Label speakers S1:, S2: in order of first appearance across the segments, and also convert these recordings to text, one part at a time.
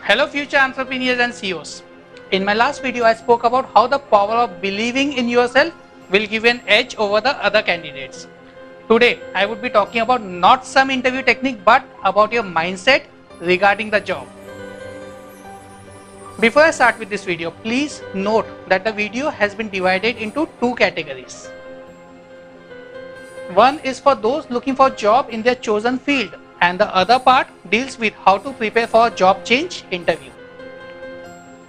S1: Hello future entrepreneurs and CEOs. In my last video, I spoke about how the power of believing in yourself will give you an edge over the other candidates. Today, I would be talking about not some interview technique but about your mindset regarding the job. Before I start with this video, please note that the video has been divided into two categories. One is for those looking for a job in their chosen field, and the other part deals with how to prepare for a job change interview.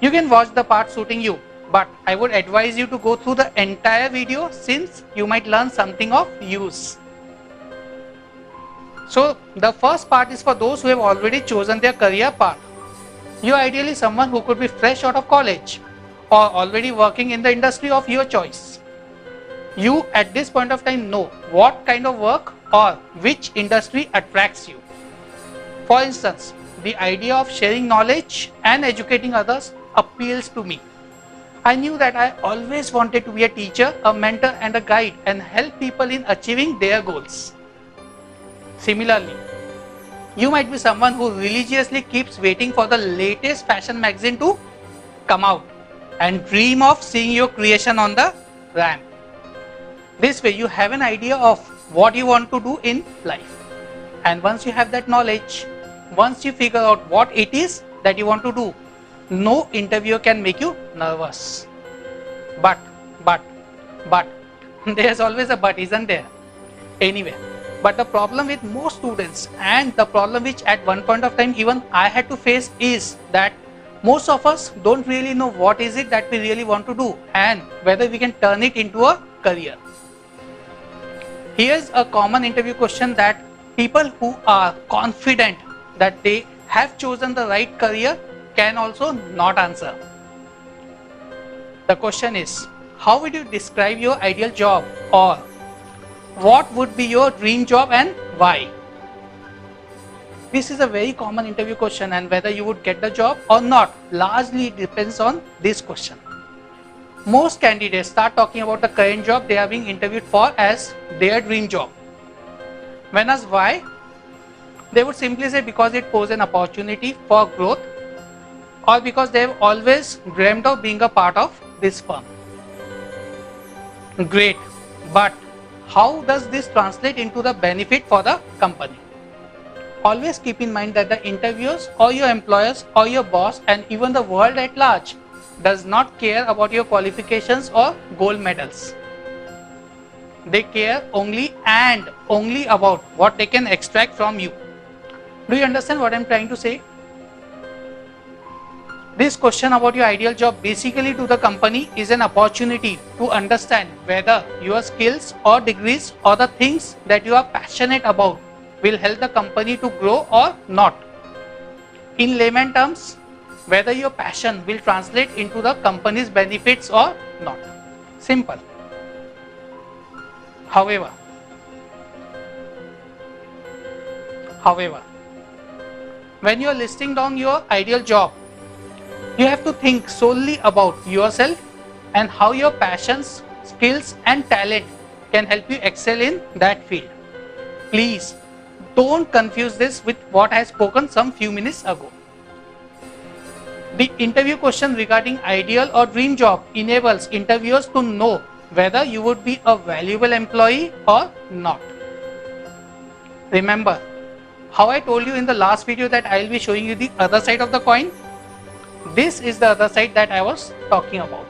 S1: You can watch the part suiting you, but I would advise you to go through the entire video since you might learn something of use. So the first part is for those who have already chosen their career path. You are ideally someone who could be fresh out of college or already working in the industry of your choice. You at this point of time know what kind of work or which industry attracts you. For instance, the idea of sharing knowledge and educating others appeals to me. I knew that I always wanted to be a teacher, a mentor and a guide and help people in achieving their goals. Similarly, you might be someone who religiously keeps waiting for the latest fashion magazine to come out and dream of seeing your creation on the ramp. This way you have an idea of what you want to do in life. And once you have that knowledge, once you figure out what it is that you want to do, no interviewer can make you nervous. But, there's always a but, isn't there? Anyway, but the problem with most students and the problem which at one point of time even I had to face is that most of us don't really know what is it that we really want to do and whether we can turn it into a career. Here's a common interview question that people who are confident that they have chosen the right career can also not answer. The question is, how would you describe your ideal job, or what would be your dream job and why? This is a very common interview question, and whether you would get the job or not largely depends on this question. Most candidates start talking about the current job they are being interviewed for as their dream job. When asked why, they would simply say because it poses an opportunity for growth or because they have always dreamt of being a part of this firm. Great, but how does this translate into the benefit for the company? Always keep in mind that the interviewers or your employers or your boss and even the world at large does not care about your qualifications or gold medals. They care only and only about what they can extract from you. Do you understand what I am trying to say? This question about your ideal job basically to the company is an opportunity to understand whether your skills or degrees or the things that you are passionate about will help the company to grow or not. In layman terms, whether your passion will translate into the company's benefits or not. Simple. However, when you are listing down your ideal job, you have to think solely about yourself and how your passions, skills and talent can help you excel in that field. Please don't confuse this with what I spoken some few minutes ago. The interview question regarding ideal or dream job enables interviewers to know whether you would be a valuable employee or not. Remember how I told you in the last video that I will be showing you the other side of the coin? This is the other side that I was talking about.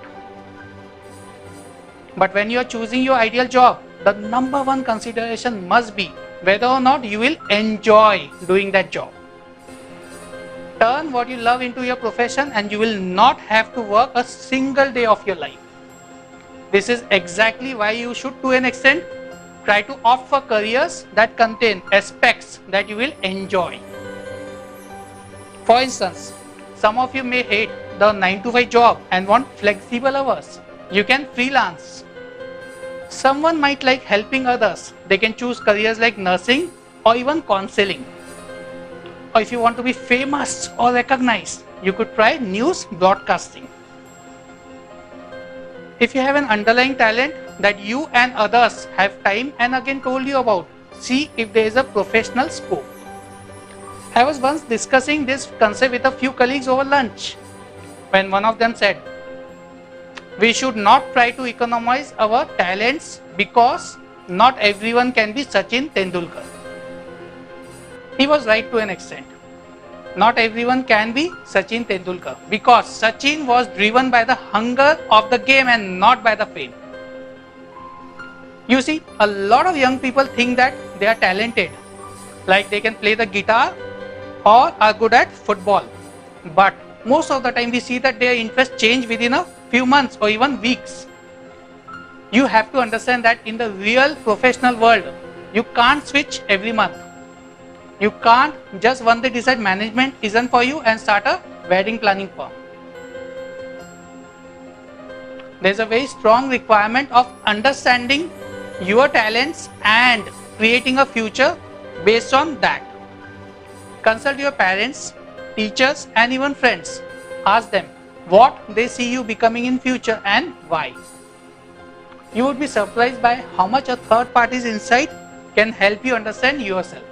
S1: But when you are choosing your ideal job, the number one consideration must be whether or not you will enjoy doing that job. Turn what you love into your profession and you will not have to work a single day of your life. This is exactly why you should, to an extent, try to opt for careers that contain aspects that you will enjoy. For instance, some of you may hate the 9 to 5 job and want flexible hours. You can freelance. Someone might like helping others. They can choose careers like nursing or even counseling. Or if you want to be famous or recognized, you could try news broadcasting. If you have an underlying talent that you and others have time and again told you about, see if there is a professional scope. I was once discussing this concept with a few colleagues over lunch when one of them said, we should not try to economize our talents because not everyone can be Sachin Tendulkar. He was right to an extent. Not everyone can be Sachin Tendulkar because Sachin was driven by the hunger of the game and not by the fame. You see, a lot of young people think that they are talented, like they can play the guitar or are good at football. But most of the time we see that their interest change within a few months or even weeks. You have to understand that in the real professional world, you can't switch every month. You can't just one day decide management isn't for you and start a wedding planning firm. There's a very strong requirement of understanding your talents and creating a future based on that. Consult your parents, teachers and even friends. Ask them what they see you becoming in future and why. You would be surprised by how much a third party's insight can help you understand yourself.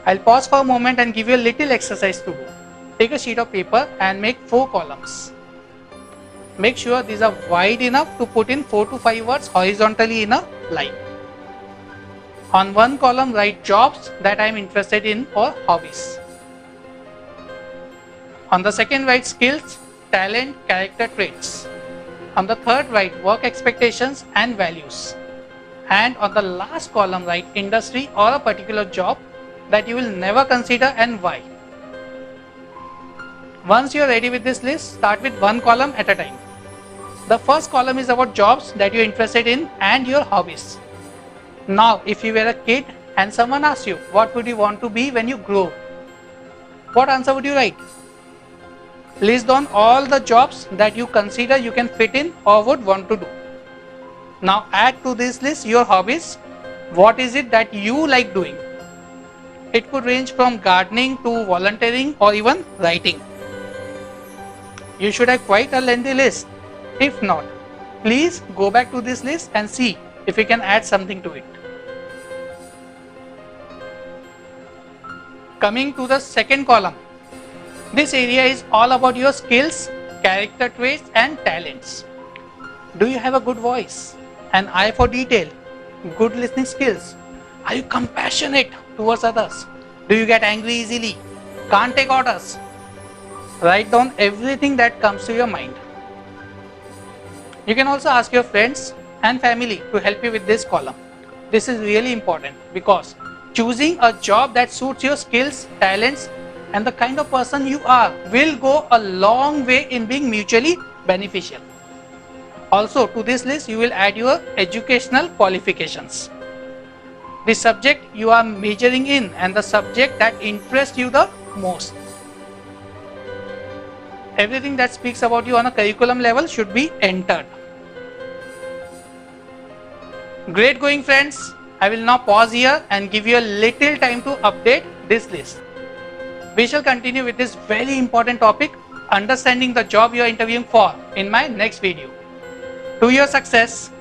S1: I'll pause for a moment and give you a little exercise to do. Take a sheet of paper and make 4 columns. Make sure these are wide enough to put in 4 to 5 words horizontally in a line. On one column, write jobs that I am interested in or hobbies. On the second, write skills, talent, character traits. On the third, write work expectations and values. And on the last column, write industry or a particular job that you will never consider and why. Once you are ready with this list, start with one column at a time. The first column is about jobs that you are interested in and your hobbies. Now, if you were a kid and someone asked you, what would you want to be when you grow? What answer would you write? List down all the jobs that you consider you can fit in or would want to do. Now add to this list your hobbies. What is it that you like doing? It could range from gardening to volunteering or even writing. You should have quite a lengthy list. If not, please go back to this list and see if you can add something to it. Coming to the second column. This area is all about your skills, character traits and talents. Do you have a good voice, an eye for detail, good listening skills? Are you compassionate towards others? Do you get angry easily? Can't take orders? Write down everything that comes to your mind. You can also ask your friends and family to help you with this column. This is really important because choosing a job that suits your skills, talents and the kind of person you are will go a long way in being mutually beneficial. Also, to this list you will add your educational qualifications. The subject you are majoring in and the subject that interests you the most. Everything that speaks about you on a curriculum level should be entered. Great going, friends. I will now pause here and give you a little time to update this list. We shall continue with this very important topic, understanding the job you are interviewing for, in my next video. To your success.